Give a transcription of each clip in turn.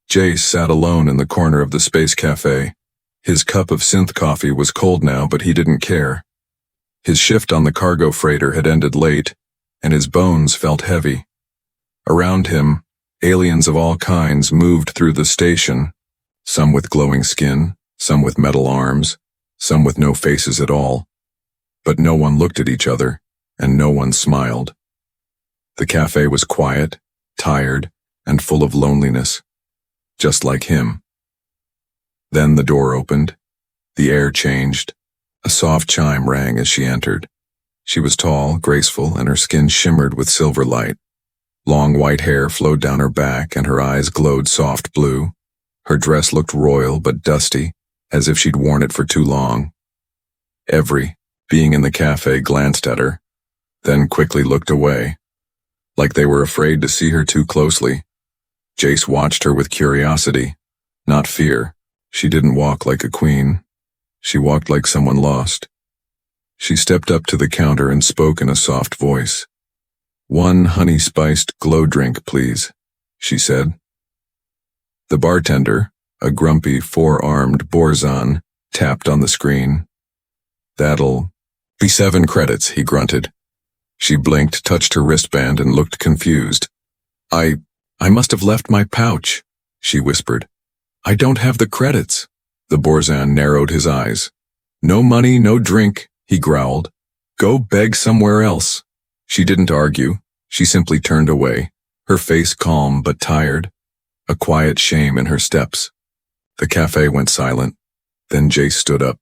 Jace sat alone in the corner of the space cafe. His cup of synth coffee was cold now, but he didn't care. His shift on the cargo freighter had ended late, and his bones felt heavy. Around him, aliens of all kinds moved through the station, some with glowing skin, some with metal arms, some with no faces at all. But no one looked at each other, and no one smiled. The cafe was quiet, tired, and full of loneliness, just like him. Then the door opened. The air changed. A soft chime rang as she entered. She was tall, graceful, and her skin shimmered with silver light. Long white hair flowed down her back, and her eyes glowed soft blue. Her dress looked royal but dusty, as if she'd worn it for too long. Every being in the cafe glanced at her, then quickly looked away, like they were afraid to see her too closely. Jace watched her with curiosity, not fear. She didn't walk like a queen. She walked like someone lost. She stepped up to the counter and spoke in a soft voice. "1 honey-spiced glow drink, please," she said. The bartender, a grumpy, four-armed Borzon, tapped on the screen. "That'll be 7 credits, he grunted. She blinked, touched her wristband, and looked confused. I must have left my pouch," she whispered. "I don't have the credits." The Borzan narrowed his eyes. "No money, no drink," he growled. "Go beg somewhere else." She didn't argue. She simply turned away, her face calm but tired, a quiet shame in her steps. The cafe went silent. Then Jace stood up.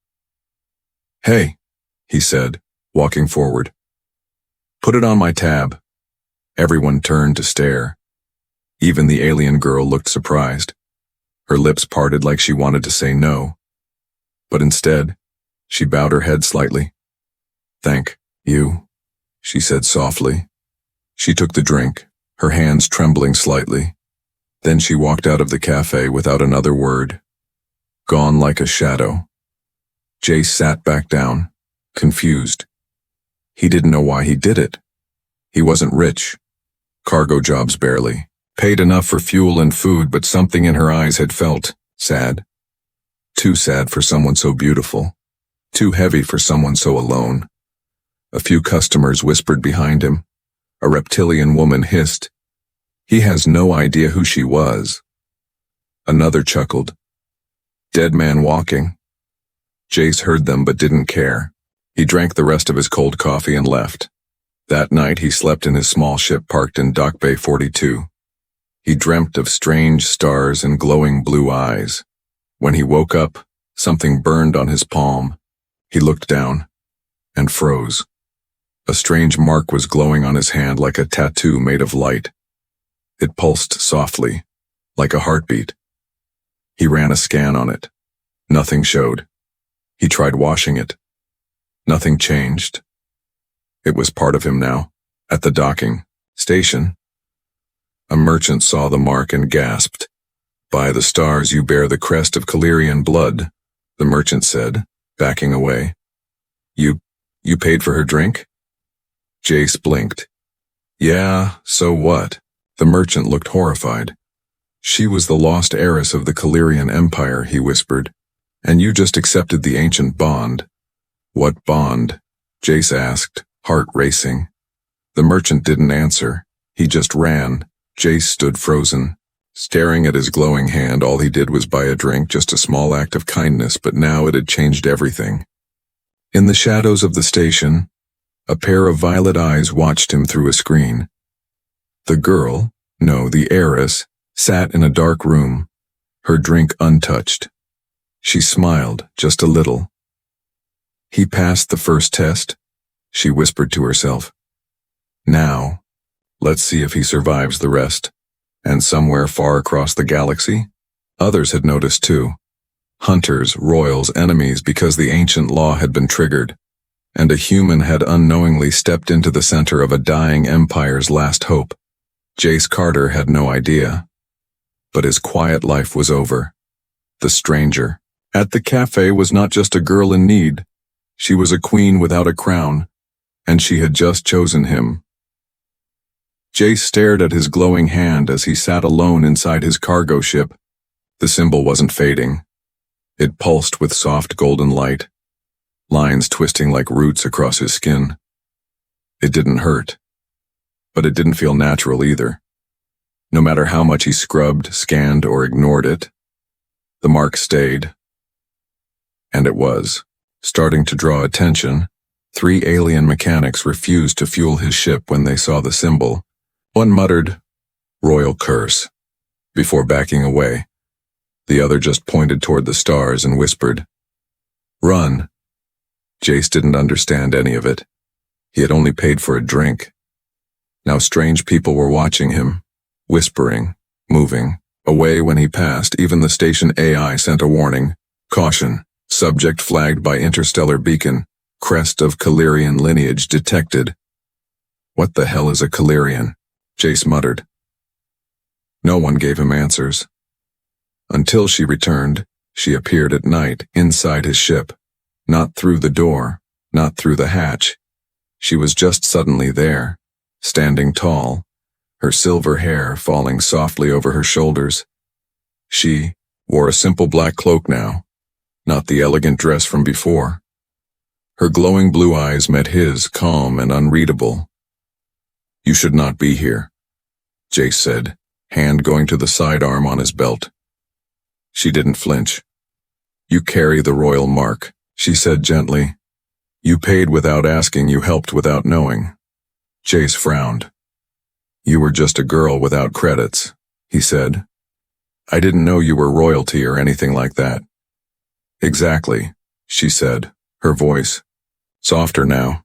"Hey," he said, walking forward. "Put it on my tab." Everyone turned to stare. Even the alien girl looked surprised. Her lips parted like she wanted to say no. But instead, she bowed her head slightly. "Thank you," she said softly. She took the drink, her hands trembling slightly. Then she walked out of the cafe without another word, gone like a shadow. Jace sat back down, confused. He didn't know why he did it. He wasn't rich. Cargo jobs barely. Paid enough for fuel and food, but something in her eyes had felt sad. Too sad for someone so beautiful. Too heavy for someone so alone. A few customers whispered behind him. A reptilian woman hissed, "He has no idea who she was." Another chuckled. "Dead man walking." Jace heard them but didn't care. He drank the rest of his cold coffee and left. That night he slept in his small ship parked in Dock Bay 42. He dreamt of strange stars and glowing blue eyes. When he woke up, something burned on his palm. He looked down and froze. A strange mark was glowing on his hand like a tattoo made of light. It pulsed softly, like a heartbeat. He ran a scan on it. Nothing showed. He tried washing it. Nothing changed. It was part of him now. At the docking station, a merchant saw the mark and gasped. "By the stars, you bear the crest of Calirian blood," the merchant said, backing away. You paid for her drink?" Jace blinked. "Yeah, so what?" The merchant looked horrified. "She was the lost heiress of the Calirian Empire," he whispered. "And you just accepted the ancient bond." "What bond?" Jace asked, heart racing. The merchant didn't answer. He just ran. Jace stood frozen, staring at his glowing hand. All he did was buy a drink, just a small act of kindness, but now it had changed everything. In the shadows of the station, a pair of violet eyes watched him through a screen. The girl, no, the heiress, sat in a dark room, her drink untouched. She smiled, just a little. "He passed the first test," she whispered to herself. "Now, let's see if he survives the rest." And somewhere far across the galaxy, others had noticed too. Hunters, royals, enemies, because the ancient law had been triggered, and a human had unknowingly stepped into the center of a dying empire's last hope. Jace Carter had no idea. But his quiet life was over. The stranger at the cafe was not just a girl in need. She was a queen without a crown, and she had just chosen him. Jace stared at his glowing hand as he sat alone inside his cargo ship, The symbol wasn't fading. It pulsed with soft golden light, lines twisting like roots across his skin. It didn't hurt, but it didn't feel natural either. No matter how much he scrubbed, scanned, or ignored it, the mark stayed. And it was starting to draw attention. 3 alien mechanics refused to fuel his ship when they saw the symbol. One muttered, "Royal curse," before backing away. The other just pointed toward the stars and whispered, "Run." Jace didn't understand any of it. He had only paid for a drink. Now strange people were watching him, whispering, moving, away when he passed. Even the station AI sent a warning. "Caution. Subject flagged by interstellar beacon. Crest of Calirian lineage detected." "What the hell is a Calirian?" Jace muttered. No one gave him answers. Until she returned, she appeared at night, inside his ship. Not through the door, not through the hatch. She was just suddenly there, standing tall, her silver hair falling softly over her shoulders. She wore a simple black cloak now, not the elegant dress from before. Her glowing blue eyes met his, calm and unreadable. "You should not be here," Jace said, hand going to the sidearm on his belt. She didn't flinch. "You carry the royal mark," she said gently. "You paid without asking, you helped without knowing." Jace frowned. "You were just a girl without credits," he said. "I didn't know you were royalty or anything like that." "Exactly," she said, her voice softer now.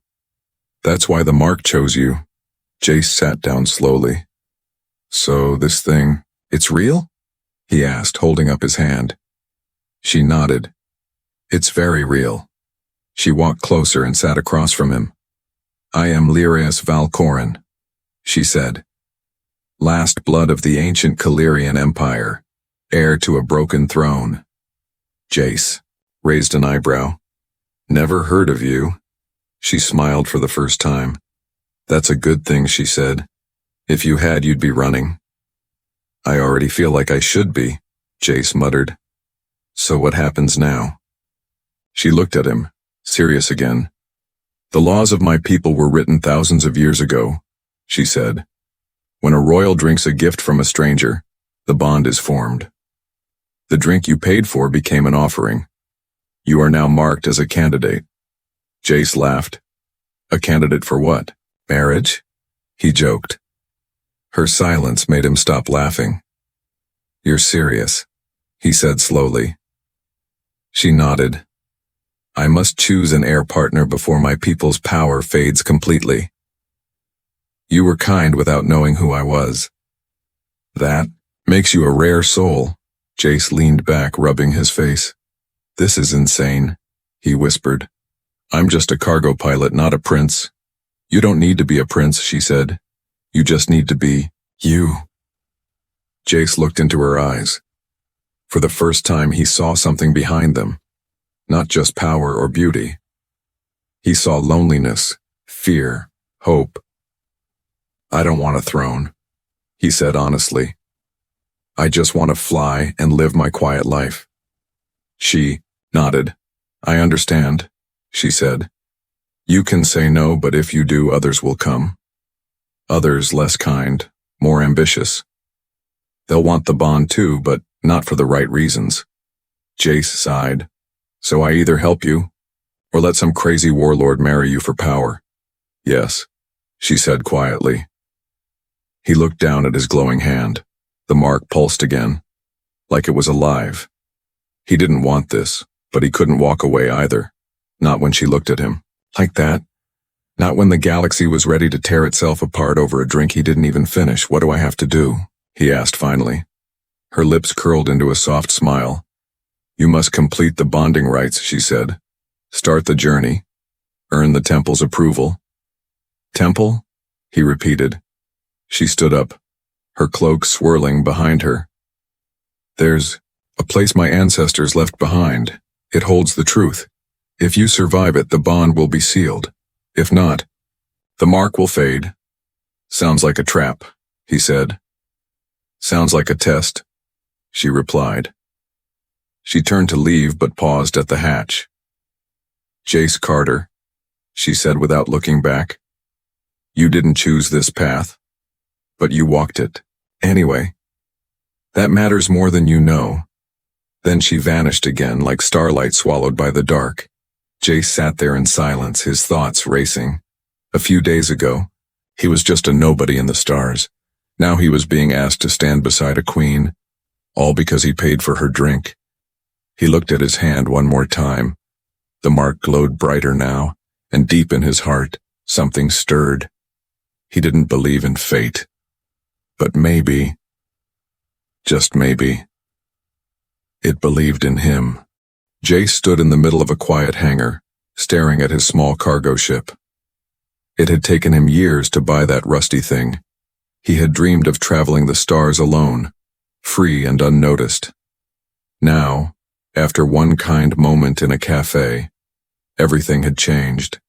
"That's why the mark chose you." Jace sat down slowly. "So this thing, it's real?" he asked, holding up his hand. She nodded. "It's very real." She walked closer and sat across from him. "I am Heiress Valcorin," she said. "Last blood of the ancient Calirian Empire, heir to a broken throne." Jace raised an eyebrow. "Never heard of you." She smiled for the first time. "That's a good thing," she said. "If you had, you'd be running." "I already feel like I should be," Jace muttered. "So what happens now?" She looked at him, serious again. "The laws of my people were written thousands of years ago," she said. "When a royal drinks a gift from a stranger, the bond is formed. The drink you paid for became an offering. You are now marked as a candidate." Jace laughed. "A candidate for what? Marriage?" he joked. Her silence made him stop laughing. "You're serious," he said slowly. She nodded. "I must choose an heir partner before my people's power fades completely." "You were kind without knowing who I was." "That makes you a rare soul." Jace leaned back, rubbing his face. "This is insane," he whispered. "I'm just a cargo pilot, not a prince." "You don't need to be a prince," she said. "You just need to be you." Jace looked into her eyes. For the first time, he saw something behind them, not just power or beauty. He saw loneliness, fear, hope. "I don't want a throne," he said honestly. "I just want to fly and live my quiet life." She nodded. "I understand," she said. "You can say no, but if you do, others will come. Others less kind, more ambitious. They'll want the bond too, but not for the right reasons." Jace sighed. "So I either help you, or let some crazy warlord marry you for power." "Yes," she said quietly. He looked down at his glowing hand. The mark pulsed again, like it was alive. He didn't want this, but he couldn't walk away either. Not when she looked at him. Like that. Not when the galaxy was ready to tear itself apart over a drink he didn't even finish. "What do I have to do?" he asked finally. Her lips curled into a soft smile. "You must complete the bonding rites," she said. "Start the journey. Earn the temple's approval." "Temple?" he repeated. She stood up, her cloak swirling behind her. "There's a place my ancestors left behind. It holds the truth. If you survive it, the bond will be sealed. If not, the mark will fade." "Sounds like a trap," he said. "Sounds like a test," she replied. She turned to leave but paused at the hatch. "Jace Carter," she said without looking back. "You didn't choose this path, but you walked it. Anyway, that matters more than you know." Then she vanished again like starlight swallowed by the dark. Jace sat there in silence, his thoughts racing. A few days ago, he was just a nobody in the stars. Now he was being asked to stand beside a queen, all because he paid for her drink. He looked at his hand one more time. The mark glowed brighter now, and deep in his heart, something stirred. He didn't believe in fate. But maybe, just maybe, it believed in him. Jace stood in the middle of a quiet hangar, staring at his small cargo ship. It had taken him years to buy that rusty thing. He had dreamed of traveling the stars alone, free and unnoticed. Now, after one kind moment in a cafe, everything had changed.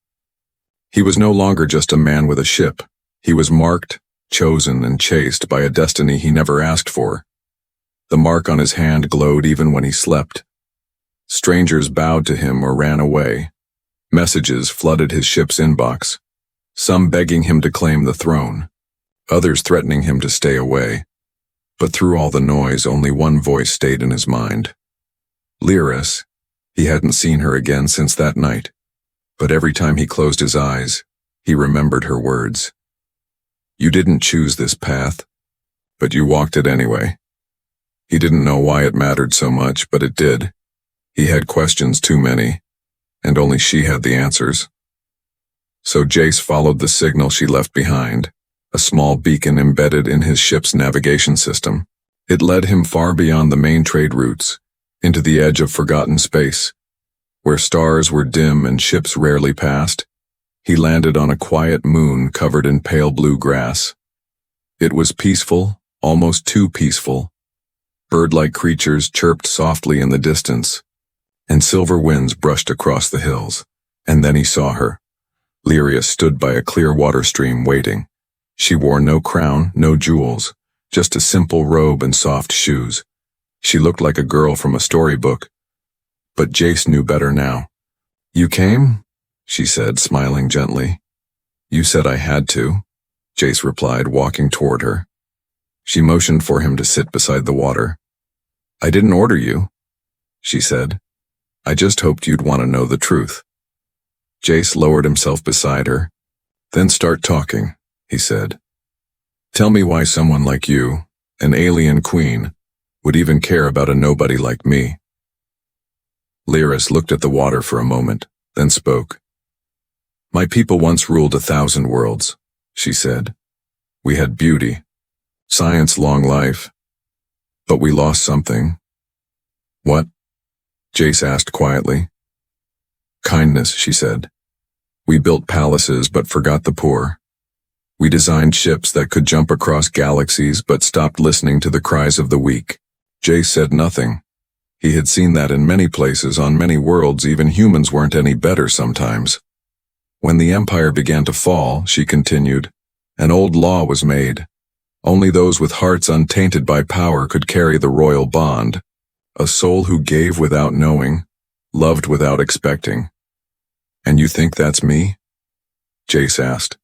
He was no longer just a man with a ship. He was marked, chosen, and chased by a destiny he never asked for. The mark on his hand glowed even when he slept. Strangers bowed to him or ran away. Messages flooded his ship's inbox, some begging him to claim the throne, others threatening him to stay away. But through all the noise, only one voice stayed in his mind. Heiress. He hadn't seen her again since that night, but every time he closed his eyes, he remembered her words. "You didn't choose this path, but you walked it anyway." He didn't know why it mattered so much, but it did. He had questions too many, and only she had the answers. So Jace followed the signal she left behind, a small beacon embedded in his ship's navigation system. It led him far beyond the main trade routes, into the edge of forgotten space, where stars were dim and ships rarely passed. He landed on a quiet moon covered in pale blue grass. It was peaceful, almost too peaceful. Bird-like creatures chirped softly in the distance, and silver winds brushed across the hills. And then he saw her. Heiress stood by a clear water stream waiting. She wore no crown, no jewels, just a simple robe and soft shoes. She looked like a girl from a storybook. But Jace knew better now. "You came?" she said, smiling gently. "You said I had to," Jace replied, walking toward her. She motioned for him to sit beside the water. "I didn't order you," she said. "I just hoped you'd want to know the truth." Jace lowered himself beside her. "Then start talking," he said. "Tell me why someone like you, an alien queen, would even care about a nobody like me." Heiress looked at the water for a moment, then spoke. "My people once ruled 1,000 worlds," she said. "We had beauty, science, long life. But we lost something." "What?" Jace asked quietly. "Kindness," she said. "We built palaces but forgot the poor. We designed ships that could jump across galaxies but stopped listening to the cries of the weak." Jace said nothing. He had seen that in many places, on many worlds. Even humans weren't any better sometimes. When the empire began to fall, she continued, an old law was made. Only those with hearts untainted by power could carry the royal bond. A soul who gave without knowing, loved without expecting. "And you think that's me?" Jace asked.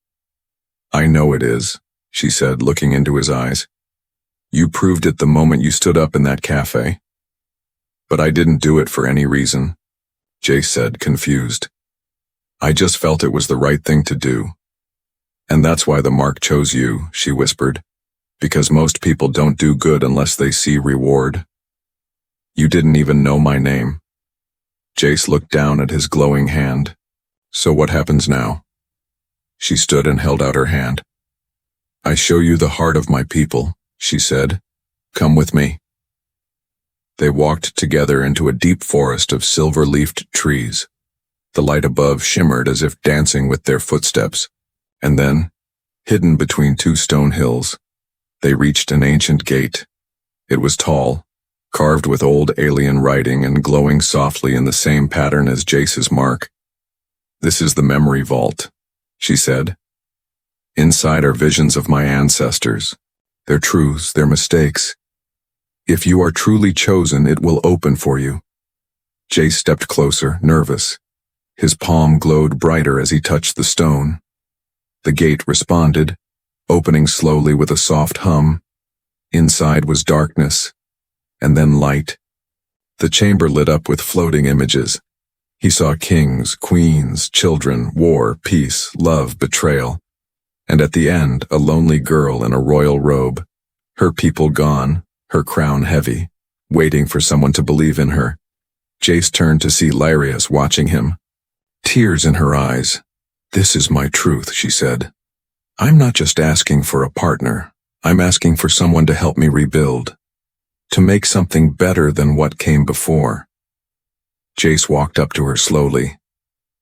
"I know it is," she said, looking into his eyes. "You proved it the moment you stood up in that cafe." "But I didn't do it for any reason," Jace said, confused. "I just felt it was the right thing to do. And that's why the mark chose you," she whispered. "Because most people don't do good unless they see reward." "You didn't even know my name." Jace looked down at his glowing hand. "So what happens now?" She stood and held out her hand. "I show you the heart of my people," she said. "Come with me." They walked together into a deep forest of silver-leafed trees. The light above shimmered as if dancing with their footsteps. And then, hidden between two stone hills, they reached an ancient gate. It was tall, carved with old alien writing and glowing softly in the same pattern as Jace's mark. "This is the memory vault," she said. "Inside are visions of my ancestors, their truths, their mistakes. If you are truly chosen, it will open for you. Jace stepped closer, nervous. His palm glowed brighter as he touched the stone. The gate responded, opening slowly with a soft hum. Inside was darkness, and then light. The chamber lit up with floating images. He saw kings, queens, children, war, peace, love, betrayal. And at the end, a lonely girl in a royal robe. Her people gone, her crown heavy, waiting for someone to believe in her. Jace turned to see Heiress watching him. Tears in her eyes. This is my truth, she said. I'm not just asking for a partner. I'm asking for someone to help me rebuild. To make something better than what came before. Jace walked up to her slowly.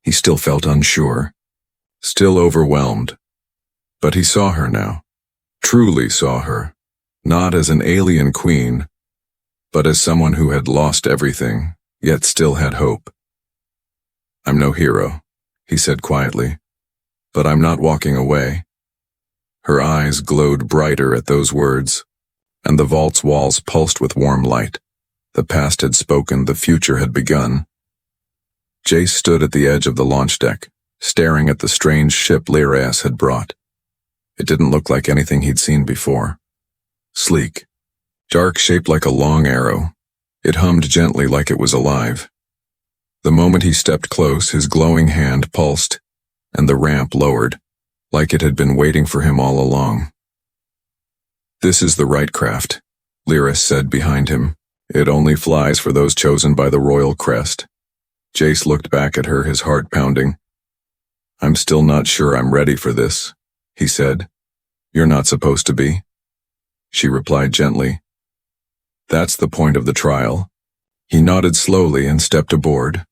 He still felt unsure. Still overwhelmed. But he saw her now. Truly saw her. Not as an alien queen, but as someone who had lost everything, yet still had hope. I'm no hero, he said quietly, but I'm not walking away. Her eyes glowed brighter at those words, and the vault's walls pulsed with warm light. The past had spoken, the future had begun. Jace stood at the edge of the launch deck, staring at the strange ship Heiress had brought. It didn't look like anything he'd seen before. Sleek, dark, shaped like a long arrow. It hummed gently like it was alive. The moment he stepped close, his glowing hand pulsed, and the ramp lowered, like it had been waiting for him all along. This is the right craft, Heiress said behind him. It only flies for those chosen by the royal crest. Jace looked back at her, his heart pounding. I'm still not sure I'm ready for this, he said. You're not supposed to be. She replied gently. That's the point of the trial. He nodded slowly and stepped aboard.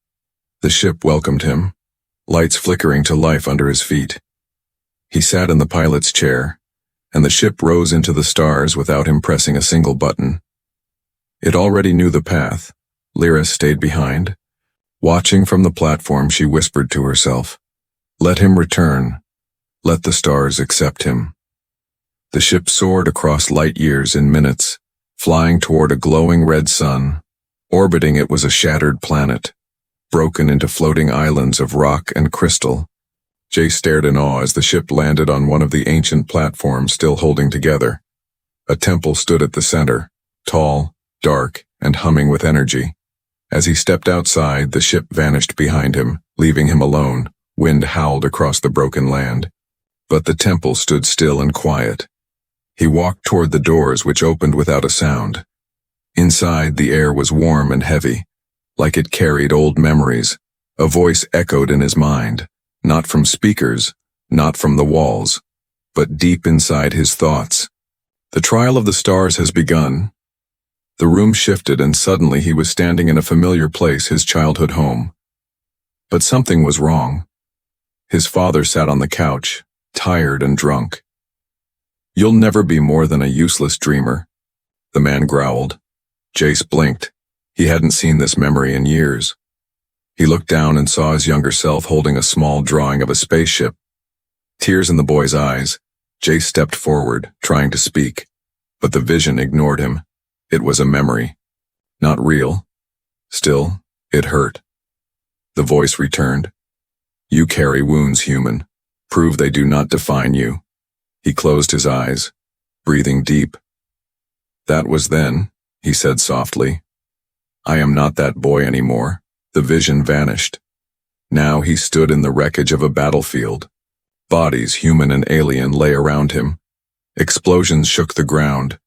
The ship welcomed him, lights flickering to life under his feet. He sat in the pilot's chair, and the ship rose into the stars without him pressing a single button. It already knew the path. Heiress stayed behind. Watching from the platform, she whispered to herself, let him return. Let the stars accept him. The ship soared across light years in minutes, flying toward a glowing red sun. Orbiting it was a shattered planet, broken into floating islands of rock and crystal. Jace stared in awe as the ship landed on one of the ancient platforms still holding together. A temple stood at the center, tall, dark, and humming with energy. As he stepped outside, the ship vanished behind him, leaving him alone. Wind howled across the broken land. But the temple stood still and quiet. He walked toward the doors, which opened without a sound. Inside, the air was warm and heavy, like it carried old memories. A voice echoed in his mind, not from speakers, not from the walls, but deep inside his thoughts. The trial of the stars has begun. The room shifted, and suddenly he was standing in a familiar place, his childhood home. But something was wrong. His father sat on the couch, tired and drunk. You'll never be more than a useless dreamer, the man growled. Jace blinked. He hadn't seen this memory in years. He looked down and saw his younger self holding a small drawing of a spaceship. Tears in the boy's eyes, Jace stepped forward, trying to speak, but the vision ignored him. It was a memory. Not real. Still, it hurt. The voice returned. You carry wounds, human. Prove they do not define you. He closed his eyes, breathing deep. That was then, he said softly. I am not that boy anymore. The vision vanished. Now he stood in the wreckage of a battlefield. Bodies, human and alien, lay around him. Explosions shook the ground.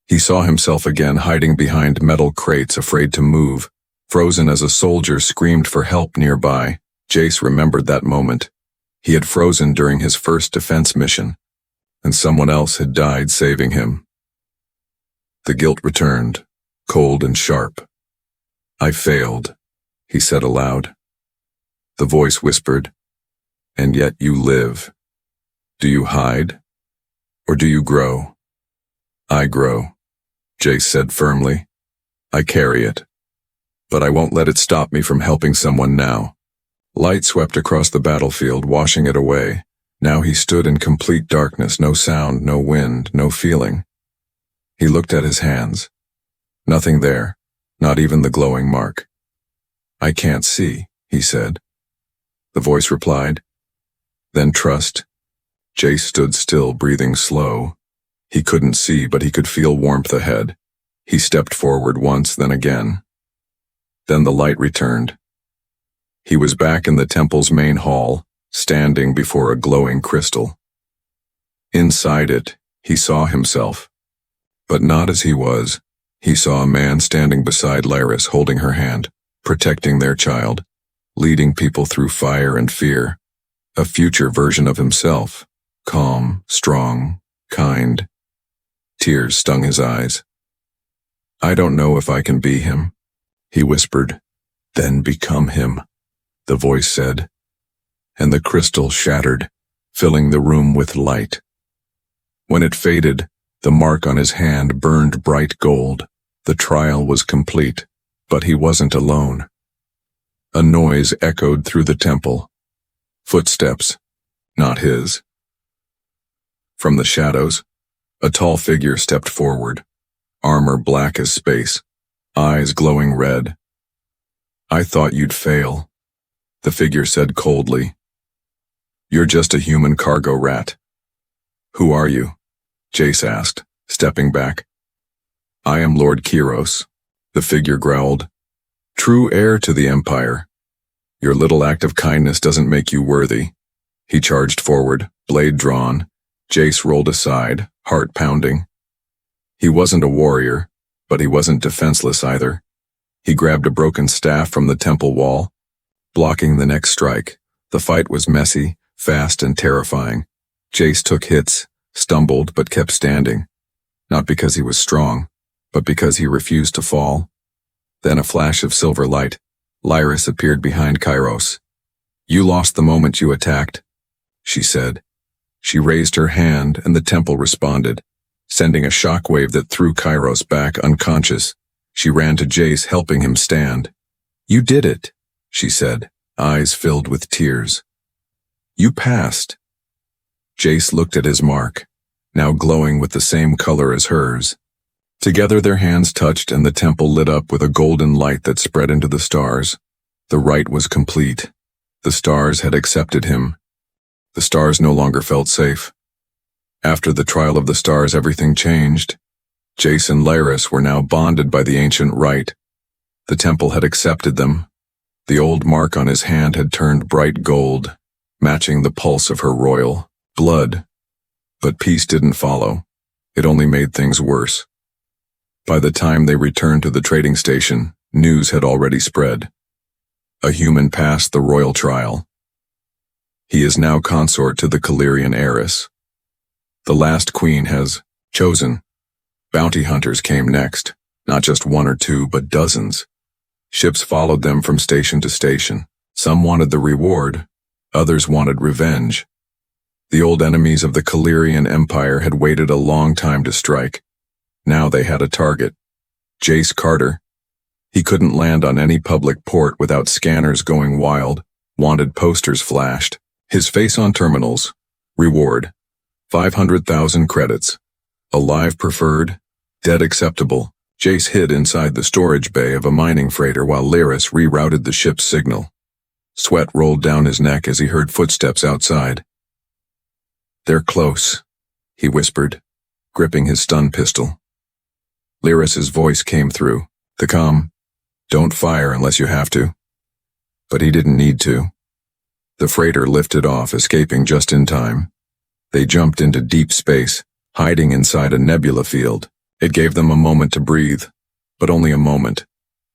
He saw himself again, hiding behind metal crates, afraid to move, frozen as a soldier screamed for help nearby. Jace remembered that moment. He had frozen during his first defense mission, and someone else had died saving him. The guilt returned, cold and sharp. I failed, he said aloud. The voice whispered, and yet you live. Do you hide, or do you grow? I grow, Jace said firmly. I carry it, but I won't let it stop me from helping someone now. Light swept across the battlefield, washing it away. Now he stood in complete darkness, no sound, no wind, no feeling. He looked at his hands. Nothing there, not even the glowing mark. "I can't see," he said. The voice replied. "Then trust." Jace stood still, breathing slow. He couldn't see, but he could feel warmth ahead. He stepped forward once, then again. Then the light returned. He was back in the temple's main hall, standing before a glowing crystal. Inside it, he saw himself. But not as he was. He saw a man standing beside Heiress, holding her hand, protecting their child, leading people through fire and fear. A future version of himself, calm, strong, kind. Tears stung his eyes. "I don't know if I can be him," he whispered. "Then become him," the voice said. And the crystal shattered, filling the room with light. When it faded, the mark on his hand burned bright gold. The trial was complete, but he wasn't alone. A noise echoed through the temple. Footsteps, not his. From the shadows, a tall figure stepped forward, armor black as space, eyes glowing red. "I thought you'd fail," the figure said coldly. "You're just a human cargo rat." "Who are you?" Jace asked, stepping back. "I am Lord Heiress," the figure growled. "True heir to the Empire. Your little act of kindness doesn't make you worthy." He charged forward, blade drawn. Jace rolled aside, heart pounding. He wasn't a warrior, but he wasn't defenseless either. He grabbed a broken staff from the temple wall, blocking the next strike. The fight was messy, fast, and terrifying. Jace took hits, stumbled, but kept standing. Not because he was strong, but because he refused to fall. Then a flash of silver light. Heiress appeared behind Heiress. "You lost the moment you attacked," she said. She raised her hand, and the temple responded, sending a shockwave that threw Heiress back unconscious. She ran to Jace, helping him stand. "You did it," she said, eyes filled with tears. "You passed." Jace looked at his mark, now glowing with the same color as hers. Together their hands touched, and the temple lit up with a golden light that spread into the stars. The rite was complete. The stars had accepted him. The stars no longer felt safe. After the trial of the stars, everything changed. Jace and Heiress were now bonded by the ancient rite. The temple had accepted them. The old mark on his hand had turned bright gold, matching the pulse of her royal blood. But peace didn't follow. It only made things worse. By the time they returned to the trading station, news had already spread. A human passed the royal trial. He is now consort to the Calirian heiress. The last queen has chosen. Bounty hunters came next, not just one or two, but dozens. Ships followed them from station to station. Some wanted the reward, others wanted revenge. The old enemies of the Calirian Empire had waited a long time to strike. Now they had a target. Jace Carter. He couldn't land on any public port without scanners going wild. Wanted posters flashed. His face on terminals. Reward: 500,000 credits. Alive preferred, dead acceptable. Jace hid inside the storage bay of a mining freighter while Heiress rerouted the ship's signal. Sweat rolled down his neck as he heard footsteps outside. "They're close," he whispered, gripping his stun pistol. Heiress's voice came through, the calm, "Don't fire unless you have to." But he didn't need to. The freighter lifted off, escaping just in time. They jumped into deep space, hiding inside a nebula field. It gave them a moment to breathe, but only a moment.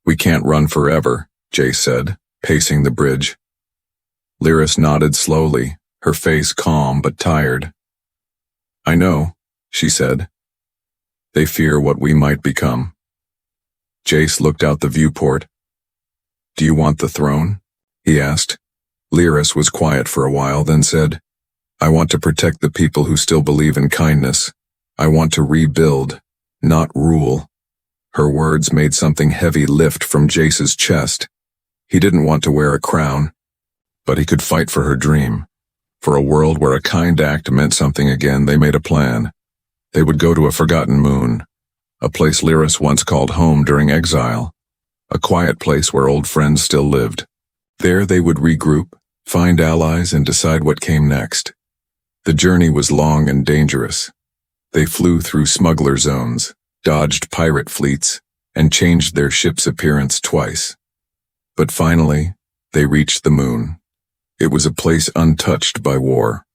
"We can't run forever," Jace said, pacing the bridge. Heiress nodded slowly, her face calm but tired. "I know," she said. "They fear what we might become." Jace looked out the viewport. "Do you want the throne?" he asked. Heiress was quiet for a while, then said, "I want to protect the people who still believe in kindness. I want to rebuild, not rule." Her words made something heavy lift from Jace's chest. He didn't want to wear a crown, but he could fight for her dream. For a world where a kind act meant something again, they made a plan. They would go to a forgotten moon, a place Heiress once called home during exile, a quiet place where old friends still lived. There they would regroup, find allies, and decide what came next. The journey was long and dangerous. They flew through smuggler zones, dodged pirate fleets, and changed their ship's appearance twice. But finally, they reached the moon. It was a place untouched by war.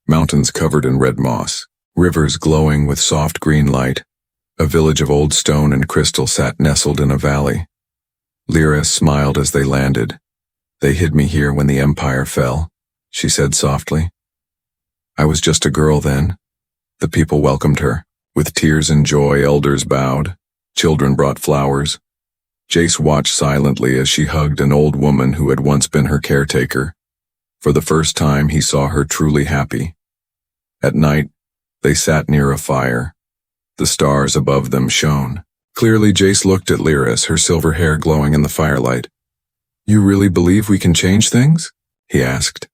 Mountains covered in red moss, rivers glowing with soft green light. A village of old stone and crystal sat nestled in a valley. Heiress smiled as they landed. "They hid me here when the empire fell," she said softly. "I was just a girl then." The people welcomed her. With tears and joy, elders bowed. Children brought flowers. Jace watched silently as she hugged an old woman who had once been her caretaker. For the first time, he saw her truly happy. At night, they sat near a fire. The stars above them shone. Clearly, Jace looked at Heiress, her silver hair glowing in the firelight. "You really believe we can change things?" he asked.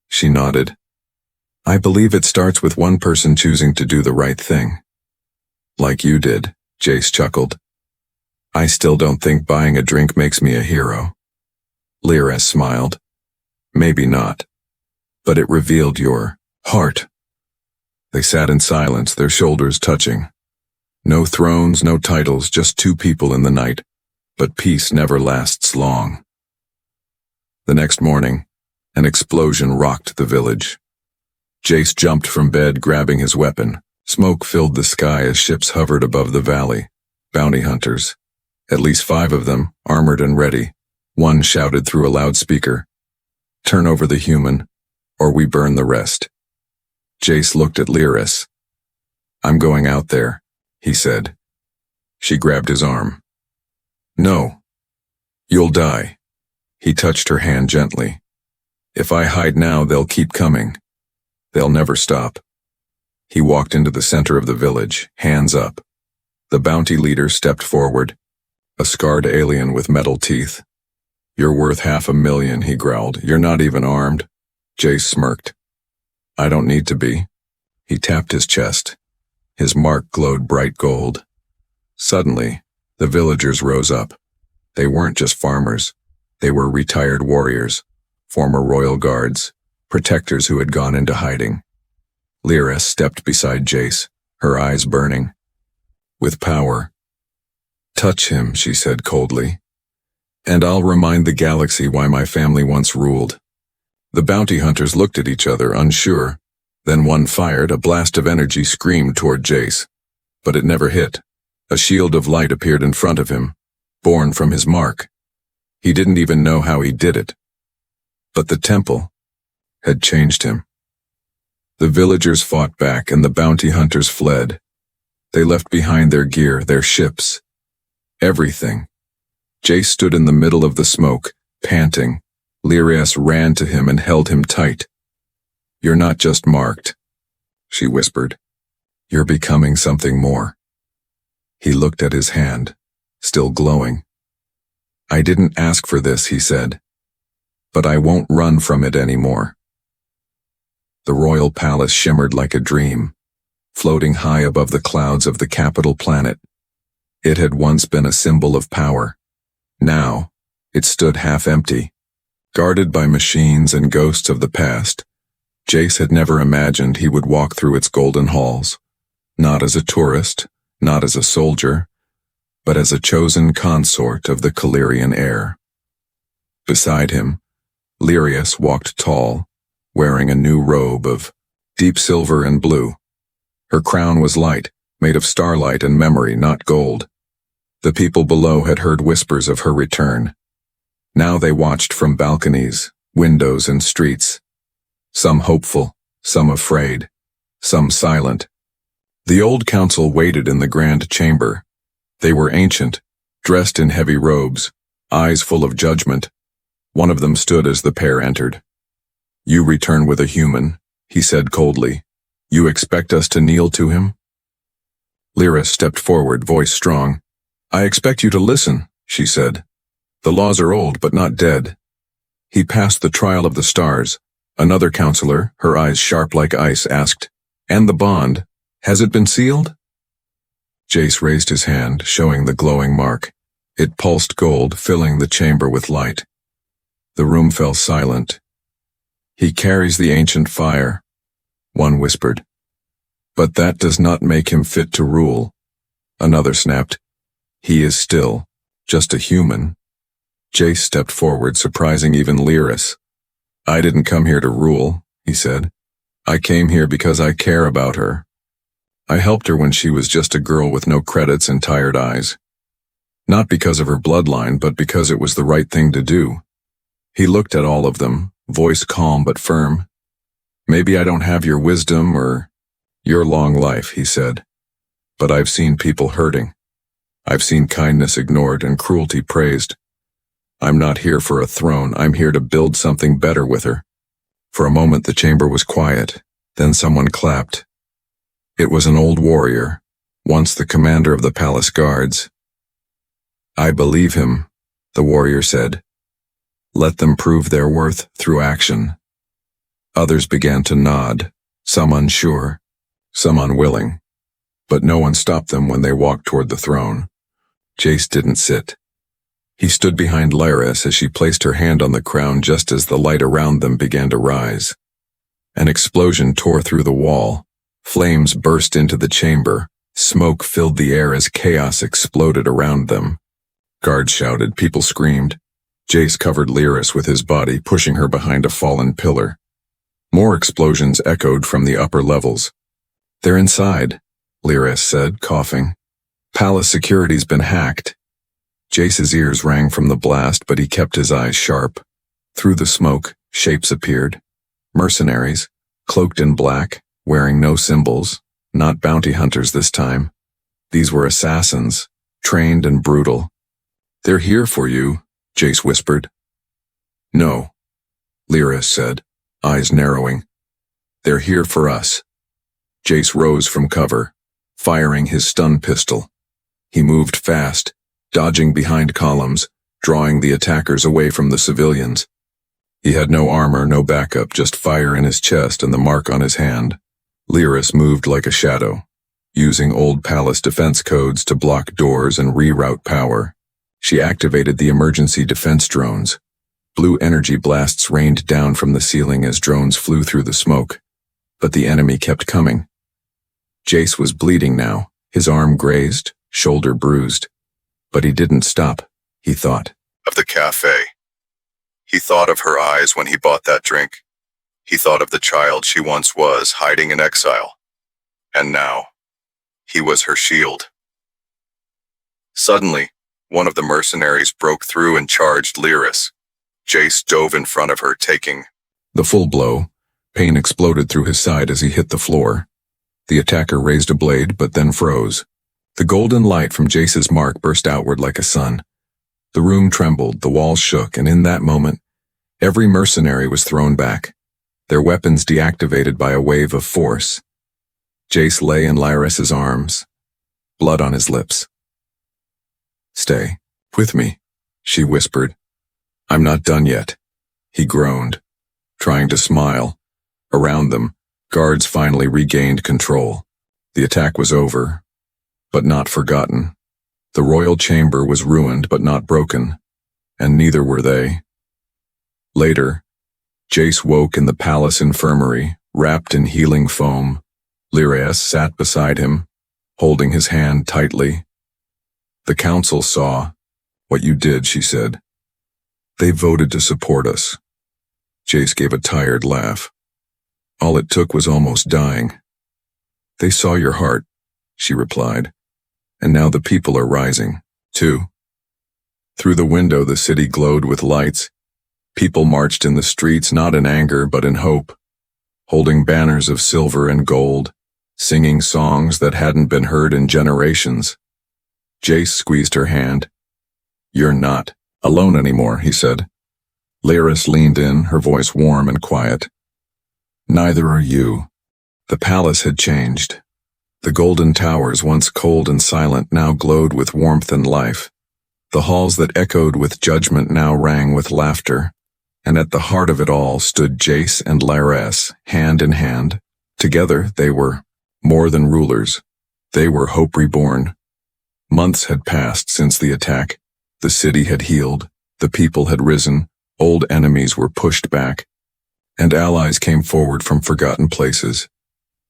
She nodded. "I believe it starts with one person choosing to do the right thing." "Like you did," Jace chuckled. "I still don't think buying a drink makes me a hero." Heiress smiled. "Maybe not. But it revealed your heart." They sat in silence, their shoulders touching. No thrones, no titles, just two people in the night. But peace never lasts long. The next morning, an explosion rocked the village. Jace jumped from bed, grabbing his weapon. Smoke filled the sky as ships hovered above the valley. Bounty hunters. At least 5 of them, armored and ready. One shouted through a loudspeaker, "Turn over the human, or we burn the rest." Jace looked at Heiress. "I'm going out there," he said. She grabbed his arm. "No. You'll die." He touched her hand gently. "If I hide now, they'll keep coming. They'll never stop." He walked into the center of the village, hands up. The bounty leader stepped forward, a scarred alien with metal teeth. "You're worth $500,000, he growled. "You're not even armed." Jace smirked. "I don't need to be." He tapped his chest. His mark glowed bright gold. Suddenly, the villagers rose up. They weren't just farmers. They were retired warriors, former royal guards, protectors who had gone into hiding. Heiress stepped beside Jace, her eyes burning. "With power." "Touch him," she said coldly. "And I'll remind the galaxy why my family once ruled." The bounty hunters looked at each other, unsure. Then one fired. A blast of energy screamed toward Jace. But it never hit. A shield of light appeared in front of him, born from his mark. He didn't even know how he did it. But the temple had changed him. The villagers fought back and the bounty hunters fled. They left behind their gear, their ships, everything. Jace stood in the middle of the smoke, panting. Heiress ran to him and held him tight. "You're not just marked," she whispered. "You're becoming something more." He looked at his hand, still glowing. "I didn't ask for this," he said. "But I won't run from it anymore." The royal palace shimmered like a dream, floating high above the clouds of the capital planet. It had once been a symbol of power. Now, it stood half empty. Guarded by machines and ghosts of the past, Jace had never imagined he would walk through its golden halls. Not as a tourist, not as a soldier, but as a chosen consort of the Calirian heir. Beside him, Heiress walked tall, wearing a new robe of deep silver and blue. Her crown was light, made of starlight and memory, not gold. The people below had heard whispers of her return. Now they watched from balconies, windows, and streets. Some hopeful, some afraid, some silent. The old council waited in the grand chamber. They were ancient, dressed in heavy robes, eyes full of judgment. One of them stood as the pair entered. "You return with a human," he said coldly. "You expect us to kneel to him?" Heiress stepped forward, voice strong. "I expect you to listen," she said. "The laws are old, but not dead." He passed the trial of the stars. Another counselor, her eyes sharp like ice, asked, "And the bond, has it been sealed?" Jace raised his hand, showing the glowing mark. It pulsed gold, filling the chamber with light. The room fell silent. "He carries the ancient fire," one whispered. "But that does not make him fit to rule," another snapped. "He is still just a human." Jace stepped forward, surprising even Heiress. "I didn't come here to rule," he said. "I came here because I care about her. I helped her when she was just a girl with no credits and tired eyes. Not because of her bloodline, but because it was the right thing to do." He looked at all of them, voice calm but firm. "Maybe I don't have your wisdom or your long life," he said. "But I've seen people hurting. I've seen kindness ignored and cruelty praised. I'm not here for a throne, I'm here to build something better with her." For a moment the chamber was quiet, then someone clapped. It was an old warrior, once the commander of the palace guards. "I believe him," the warrior said. "Let them prove their worth through action." Others began to nod, some unsure, some unwilling, but no one stopped them when they walked toward the throne. Jace didn't sit. He stood behind Heiress as she placed her hand on the crown just as the light around them began to rise. An explosion tore through the wall. Flames burst into the chamber. Smoke filled the air as chaos exploded around them. Guards shouted, people screamed. Jace covered Heiress with his body, pushing her behind a fallen pillar. More explosions echoed from the upper levels. "They're inside," Heiress said, coughing. "Palace security's been hacked." Jace's ears rang from the blast, but he kept his eyes sharp. Through the smoke, shapes appeared. Mercenaries, cloaked in black, wearing no symbols, not bounty hunters this time. These were assassins, trained and brutal. "They're here for you," Jace whispered. "No," Heiress said, eyes narrowing. "They're here for us." Jace rose from cover, firing his stun pistol. He moved fast, dodging behind columns, drawing the attackers away from the civilians. He had no armor, no backup, just fire in his chest and the mark on his hand. Heiress moved like a shadow, using old palace defense codes to block doors and reroute power. She activated the emergency defense drones. Blue energy blasts rained down from the ceiling as drones flew through the smoke. But the enemy kept coming. Jace was bleeding now, his arm grazed, shoulder bruised. But he didn't stop, he thought. Of the cafe. He thought of her eyes when he bought that drink. He thought of the child she once was, hiding in exile. And now, he was her shield. Suddenly, one of the mercenaries broke through and charged Heiress. Jace dove in front of her, taking the full blow. Pain exploded through his side as he hit the floor. The attacker raised a blade, but then froze. The golden light from Jace's mark burst outward like a sun. The room trembled, the walls shook, and in that moment, every mercenary was thrown back, their weapons deactivated by a wave of force. Jace lay in Heiress's arms, blood on his lips. "Stay with me," she whispered. "I'm not done yet." He groaned, trying to smile. Around them, guards finally regained control. The attack was over, but not forgotten. The royal chamber was ruined but not broken, and neither were they. Later, Jace woke in the palace infirmary, wrapped in healing foam. Heiress sat beside him, holding his hand tightly. "The council saw what you did," she said. "They voted to support us." Jace gave a tired laugh. "All it took was almost dying." "They saw your heart," she replied. "And now the people are rising, too." Through the window the city glowed with lights. People marched in the streets not in anger but in hope, holding banners of silver and gold, singing songs that hadn't been heard in generations. Jace squeezed her hand. "You're not alone anymore," he said. Heiress leaned in, her voice warm and quiet. "Neither are you." The palace had changed. The golden towers, once cold and silent, now glowed with warmth and life. The halls that echoed with judgment now rang with laughter. And at the heart of it all stood Jace and Heiress, hand in hand. Together they were more than rulers. They were hope reborn. Months had passed since the attack. The city had healed, the people had risen, old enemies were pushed back, and allies came forward from forgotten places.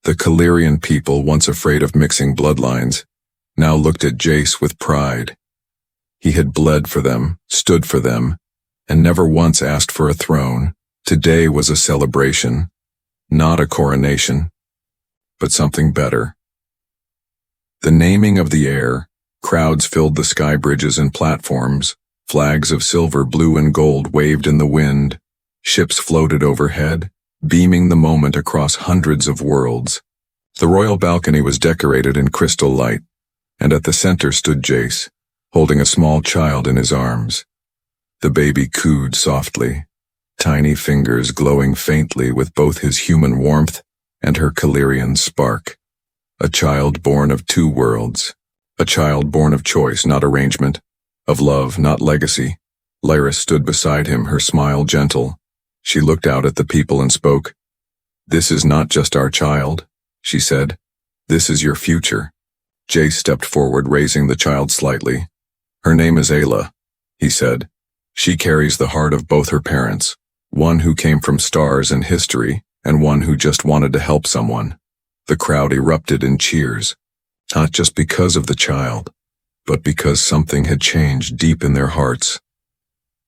The Calirian people, once afraid of mixing bloodlines, now looked at Jace with pride. He had bled for them, stood for them, and never once asked for a throne. Today was a celebration, not a coronation, but something better. The naming of the heir, crowds filled the sky bridges and platforms, flags of silver, blue, and gold waved in the wind, ships floated overhead, beaming the moment across hundreds of worlds. The royal balcony was decorated in crystal light, and at the center stood Jace, holding a small child in his arms. The baby cooed softly, tiny fingers glowing faintly with both his human warmth and her Calirian spark. A child born of two worlds. A child born of choice, not arrangement. Of love, not legacy. Heiress stood beside him, her smile gentle. She looked out at the people and spoke. "This is not just our child," she said. "This is your future." Jace stepped forward, raising the child slightly. "Her name is Ayla," he said. "She carries the heart of both her parents, one who came from stars and history, and one who just wanted to help someone." The crowd erupted in cheers, not just because of the child, but because something had changed deep in their hearts.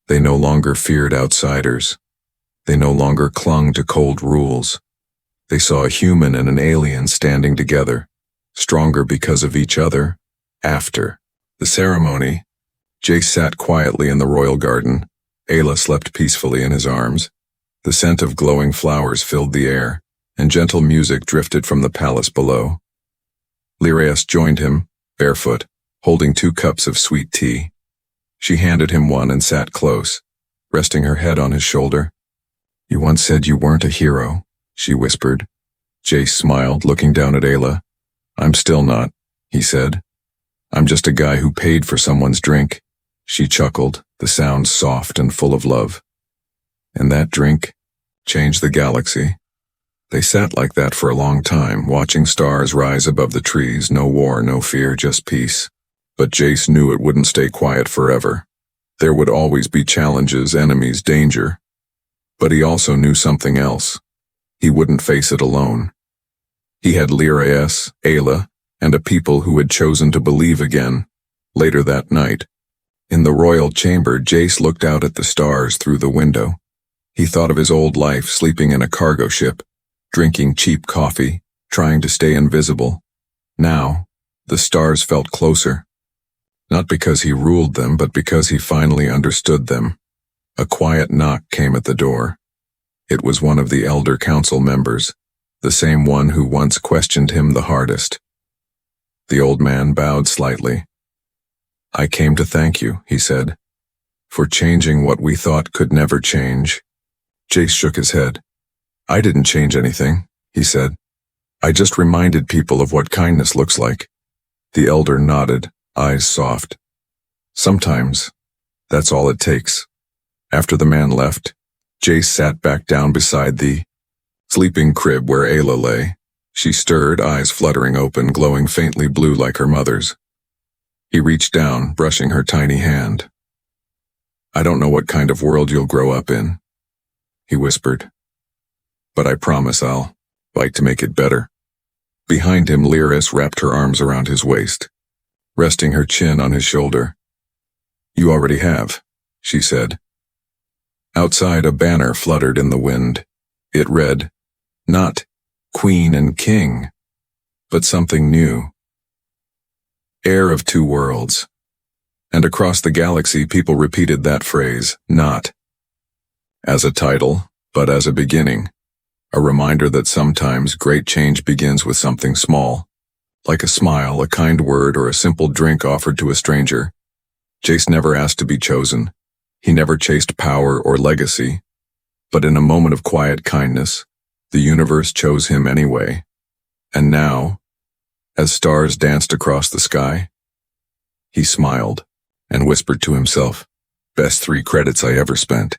They no longer feared outsiders. They no longer clung to cold rules. They saw a human and an alien standing together, stronger because of each other. After the ceremony, Jace sat quietly in the royal garden. Ayla slept peacefully in his arms. The scent of glowing flowers filled the air, and gentle music drifted from the palace below. Heiress joined him, barefoot, holding 2 cups of sweet tea. She handed him one and sat close, resting her head on his shoulder. "You once said you weren't a hero," she whispered. Jace smiled, looking down at Ayla. "I'm still not," he said. "I'm just a guy who paid for someone's drink." She chuckled, the sound soft and full of love. "And that drink changed the galaxy." They sat like that for a long time, watching stars rise above the trees. No war, no fear, just peace. But Jace knew it wouldn't stay quiet forever. There would always be challenges, enemies, danger. But he also knew something else. He wouldn't face it alone. He had Heiress, Ayla, and a people who had chosen to believe again. Later that night, in the royal chamber, Jace looked out at the stars through the window. He thought of his old life, sleeping in a cargo ship, drinking cheap coffee, trying to stay invisible. Now, the stars felt closer. Not because he ruled them, but because he finally understood them. A quiet knock came at the door. It was one of the elder council members, the same one who once questioned him the hardest. The old man bowed slightly. "I came to thank you," he said, "for changing what we thought could never change." Jace shook his head. "I didn't change anything," he said. "I just reminded people of what kindness looks like." The elder nodded, eyes soft. "Sometimes, that's all it takes." After the man left, Jace sat back down beside the sleeping crib where Ayla lay. She stirred, eyes fluttering open, glowing faintly blue like her mother's. He reached down, brushing her tiny hand. "I don't know what kind of world you'll grow up in," he whispered. "But I promise I'll fight to make it better." Behind him, Heiress wrapped her arms around his waist, resting her chin on his shoulder. "You already have," she said. Outside, a banner fluttered in the wind. It read, not Queen and King, but something new. Heir of two worlds. And across the galaxy, people repeated that phrase, not as a title, but as a beginning. A reminder that sometimes great change begins with something small, like a smile, a kind word, or a simple drink offered to a stranger. Jace never asked to be chosen. He never chased power or legacy. But in a moment of quiet kindness, the universe chose him anyway. And now, as stars danced across the sky, he smiled and whispered to himself, "Best 3 credits I ever spent."